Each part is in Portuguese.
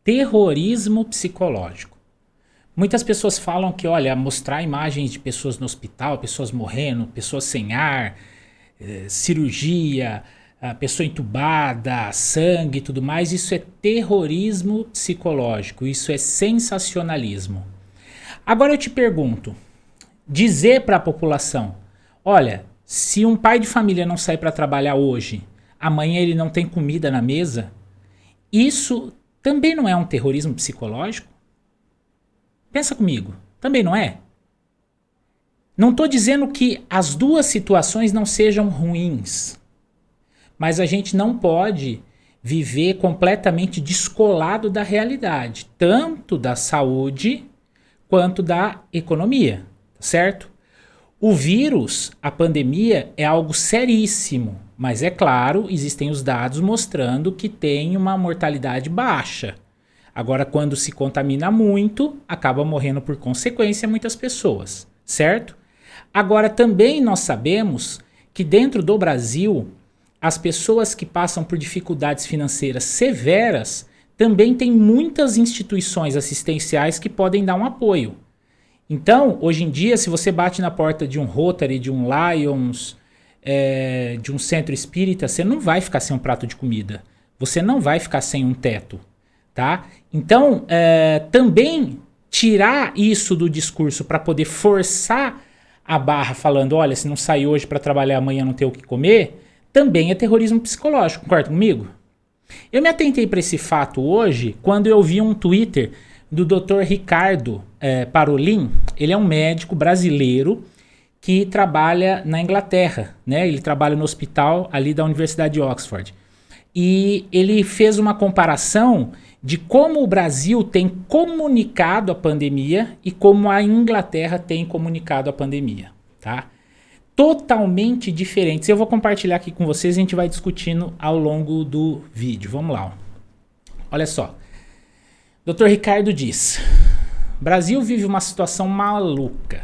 terrorismo psicológico. Muitas pessoas falam que, olha, mostrar imagens de pessoas no hospital, pessoas morrendo, pessoas sem ar, cirurgia, a pessoa entubada, sangue e tudo mais, isso é terrorismo psicológico, isso é sensacionalismo. Agora eu te pergunto, dizer para a população, olha, se um pai de família não sai para trabalhar hoje, amanhã ele não tem comida na mesa, isso também não é um terrorismo psicológico? Pensa comigo, também não é? Não estou dizendo que as duas situações não sejam ruins, mas a gente não pode viver completamente descolado da realidade, tanto da saúde quanto da economia, certo? O vírus, a pandemia, é algo seríssimo, mas é claro, existem os dados mostrando que tem uma mortalidade baixa. Agora, quando se contamina muito, acaba morrendo por consequência muitas pessoas, certo? Agora, também nós sabemos que dentro do Brasil, as pessoas que passam por dificuldades financeiras severas também têm muitas instituições assistenciais que podem dar um apoio. Então, hoje em dia, se você bate na porta de um Rotary, de um Lions, de um centro espírita, você não vai ficar sem um prato de comida. Você não vai ficar sem um teto, tá? Então, também tirar isso do discurso para poder forçar a barra falando, olha, se não sair hoje para trabalhar amanhã não ter o que comer, também é terrorismo psicológico, concorda comigo? Eu me atentei para esse fato hoje quando eu vi um Twitter do Dr. Ricardo Parolin. Ele é um médico brasileiro que trabalha na Inglaterra, né? Ele trabalha no hospital ali da Universidade de Oxford. E ele fez uma comparação de como o Brasil tem comunicado a pandemia e como a Inglaterra tem comunicado a pandemia, tá? Totalmente diferentes. Eu vou compartilhar aqui com vocês e a gente vai discutindo ao longo do vídeo. Vamos lá. Olha só. Dr. Ricardo diz: Brasil vive uma situação maluca.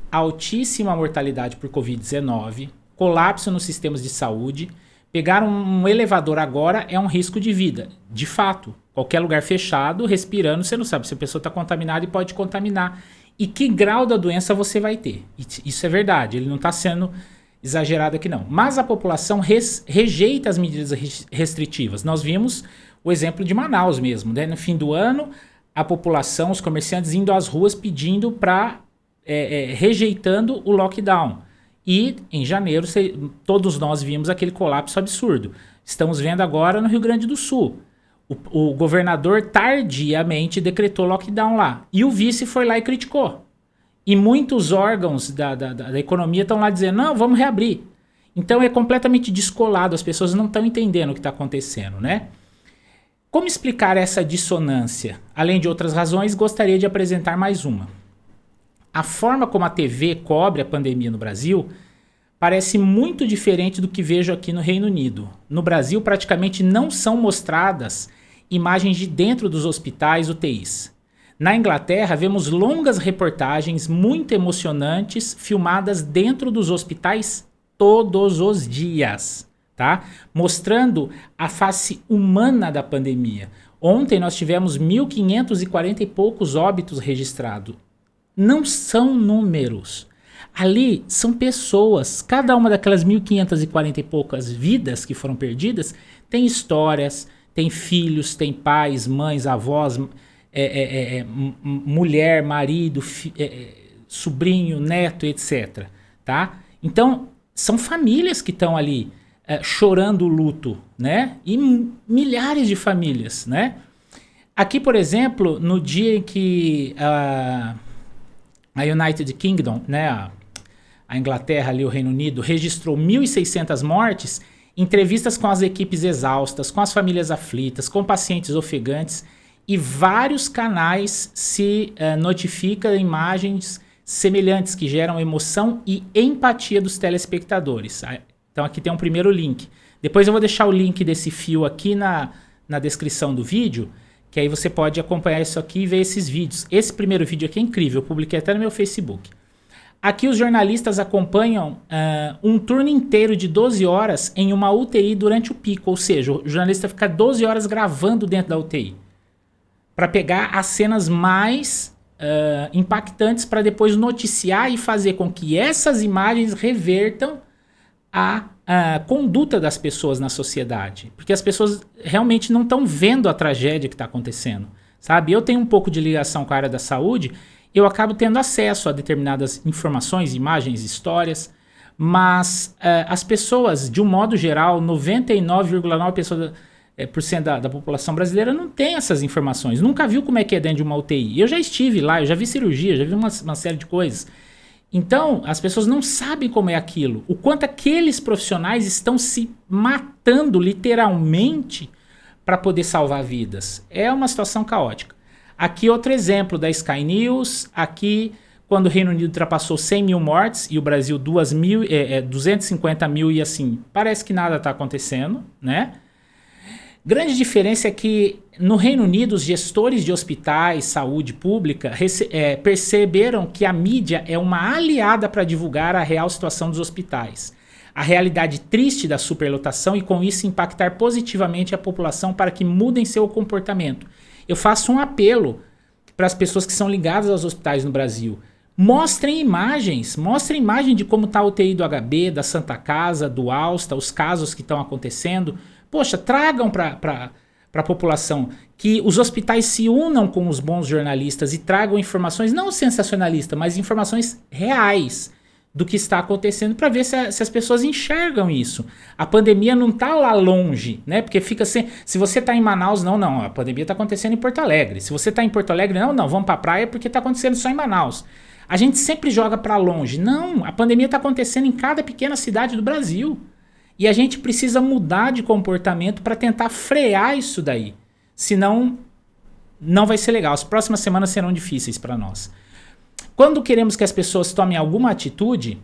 Altíssima mortalidade por Covid-19, colapso nos sistemas de saúde. Pegar um elevador agora é um risco de vida. De fato, qualquer lugar fechado, respirando, você não sabe se a pessoa está contaminada e pode contaminar. E que grau da doença você vai ter. Isso é verdade, ele não está sendo exagerado aqui não. Mas a população rejeita as medidas restritivas. Nós vimos o exemplo de Manaus mesmo, né? No fim do ano, a população, os comerciantes indo às ruas pedindo para, rejeitando o lockdown. E em janeiro, todos nós vimos aquele colapso absurdo. Estamos vendo agora no Rio Grande do Sul. O governador tardiamente decretou lockdown lá. E o vice foi lá e criticou. E muitos órgãos da economia estão lá dizendo, não, vamos reabrir. Então é completamente descolado, as pessoas não estão entendendo o que está acontecendo, né? Como explicar essa dissonância? Além de outras razões, gostaria de apresentar mais uma. A forma como a TV cobre a pandemia no Brasil parece muito diferente do que vejo aqui no Reino Unido. No Brasil, praticamente não são mostradas imagens de dentro dos hospitais UTIs. Na Inglaterra, vemos longas reportagens muito emocionantes filmadas dentro dos hospitais todos os dias, tá? Mostrando a face humana da pandemia. Ontem nós tivemos 1.540 e poucos óbitos registrados. Não são números. Ali são pessoas. Cada uma daquelas 1.540 e poucas vidas que foram perdidas tem histórias, tem filhos, tem pais, mães, avós, mulher, marido, sobrinho, neto, etc. Tá? Então, são famílias que estão ali chorando o luto, né? E milhares de famílias, né? Aqui, por exemplo, no dia em que a United Kingdom, né, a Inglaterra, ali, o Reino Unido, registrou 1.600 mortes, entrevistas com as equipes exaustas, com as famílias aflitas, com pacientes ofegantes, e vários canais se notificam imagens semelhantes que geram emoção e empatia dos telespectadores. Então aqui tem um primeiro link. Depois eu vou deixar o link desse fio aqui na descrição do vídeo, que aí você pode acompanhar isso aqui e ver esses vídeos. Esse primeiro vídeo aqui é incrível, eu publiquei até no meu Facebook. Aqui os jornalistas acompanham um turno inteiro de 12 horas em uma UTI durante o pico, ou seja, o jornalista fica 12 horas gravando dentro da UTI. para pegar as cenas mais impactantes para depois noticiar e fazer com que essas imagens revertam a conduta das pessoas na sociedade. Porque as pessoas realmente não estão vendo a tragédia que está acontecendo, sabe? Eu tenho um pouco de ligação com a área da saúde, eu acabo tendo acesso a determinadas informações, imagens, histórias, mas as pessoas, de um modo geral, 99,9% da população brasileira não tem essas informações, nunca viu como é que é dentro de uma UTI. Eu já estive lá, eu já vi cirurgia, já vi uma série de coisas. Então, as pessoas não sabem como é aquilo, o quanto aqueles profissionais estão se matando literalmente para poder salvar vidas. É uma situação caótica. Aqui outro exemplo da Sky News, aqui quando o Reino Unido ultrapassou 100 mil mortes e o Brasil 250 mil e assim, parece que nada está acontecendo, né? Grande diferença é que no Reino Unido os gestores de hospitais, saúde pública perceberam que a mídia é uma aliada para divulgar a real situação dos hospitais, a realidade triste da superlotação e com isso impactar positivamente a população para que mudem seu comportamento. Eu faço um apelo para as pessoas que são ligadas aos hospitais no Brasil. Mostrem imagens de como está a UTI do HB, da Santa Casa, do Alsta, os casos que estão acontecendo. Poxa, tragam para a população que os hospitais se unam com os bons jornalistas e tragam informações, não sensacionalistas, mas informações reais do que está acontecendo para ver se as pessoas enxergam isso. A pandemia não está lá longe, né? Porque fica assim, se você está em Manaus, não, a pandemia está acontecendo em Porto Alegre. Se você está em Porto Alegre, não, vamos para a praia porque está acontecendo só em Manaus. A gente sempre joga para longe. Não, a pandemia está acontecendo em cada pequena cidade do Brasil. E a gente precisa mudar de comportamento para tentar frear isso daí. Senão, não vai ser legal. As próximas semanas serão difíceis para nós. Quando queremos que as pessoas tomem alguma atitude,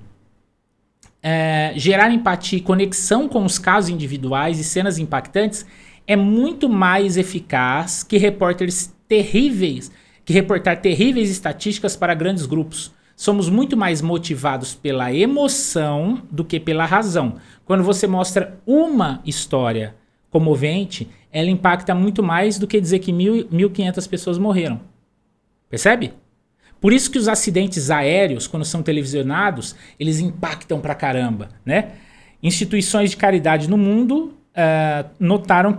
gerar empatia e conexão com os casos individuais e cenas impactantes é muito mais eficaz que reportar terríveis estatísticas para grandes grupos. Somos muito mais motivados pela emoção do que pela razão. Quando você mostra uma história comovente, ela impacta muito mais do que dizer que 1.500 pessoas morreram. Percebe? Por isso que os acidentes aéreos, quando são televisionados, eles impactam pra caramba, né? Instituições de caridade no mundo notaram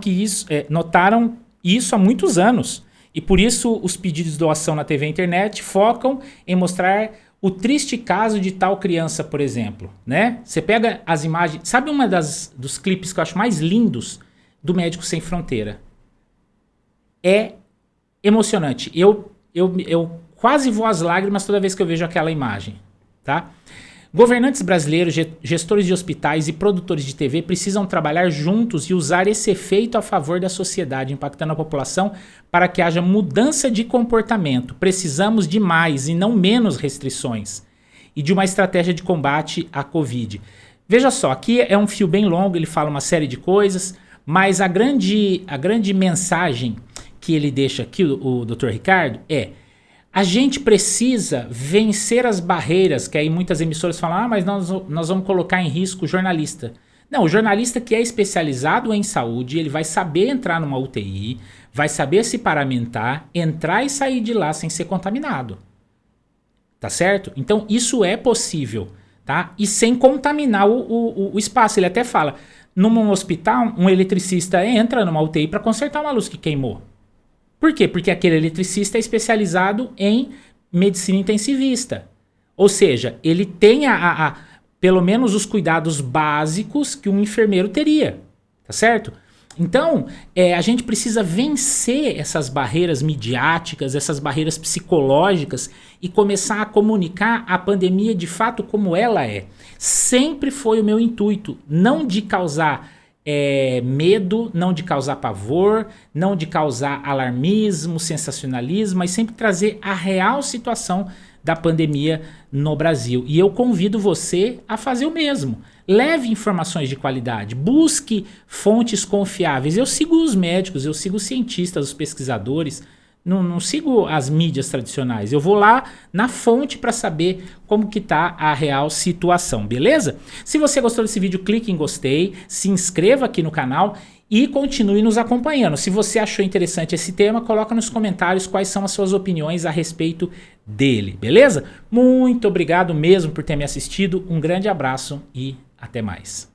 isso há muitos anos. E por isso os pedidos de doação na TV e internet focam em mostrar o triste caso de tal criança, por exemplo, né? Você pega as imagens... Sabe dos clipes que eu acho mais lindos do Médicos Sem Fronteira? É emocionante. Eu quase vou às lágrimas toda vez que eu vejo aquela imagem, tá? Governantes brasileiros, gestores de hospitais e produtores de TV precisam trabalhar juntos e usar esse efeito a favor da sociedade, impactando a população para que haja mudança de comportamento. Precisamos de mais e não menos restrições e de uma estratégia de combate à Covid. Veja só, aqui é um fio bem longo, ele fala uma série de coisas, mas a grande mensagem que ele deixa aqui, o Dr. Ricardo, a gente precisa vencer as barreiras, que aí muitas emissoras falam, mas nós vamos colocar em risco o jornalista. Não, o jornalista que é especializado em saúde, ele vai saber entrar numa UTI, vai saber se paramentar, entrar e sair de lá sem ser contaminado. Tá certo? Então isso é possível, tá? E sem contaminar o espaço. Ele até fala, num hospital, um eletricista entra numa UTI para consertar uma luz que queimou. Por quê? Porque aquele eletricista é especializado em medicina intensivista. Ou seja, ele tem pelo menos os cuidados básicos que um enfermeiro teria. Tá certo? Então, a gente precisa vencer essas barreiras midiáticas, essas barreiras psicológicas e começar a comunicar a pandemia de fato como ela é. Sempre foi o meu intuito, não de causar medo, não de causar pavor, não de causar alarmismo, sensacionalismo, mas sempre trazer a real situação da pandemia no Brasil. E eu convido você a fazer o mesmo. Leve informações de qualidade, busque fontes confiáveis. Eu sigo os médicos, eu sigo os cientistas, os pesquisadores, não sigo as mídias tradicionais. Eu vou lá na fonte para saber como que tá a real situação, beleza? Se você gostou desse vídeo, clique em gostei, se inscreva aqui no canal e continue nos acompanhando. Se você achou interessante esse tema, coloca nos comentários quais são as suas opiniões a respeito dele, beleza? Muito obrigado mesmo por ter me assistido, um grande abraço e até mais.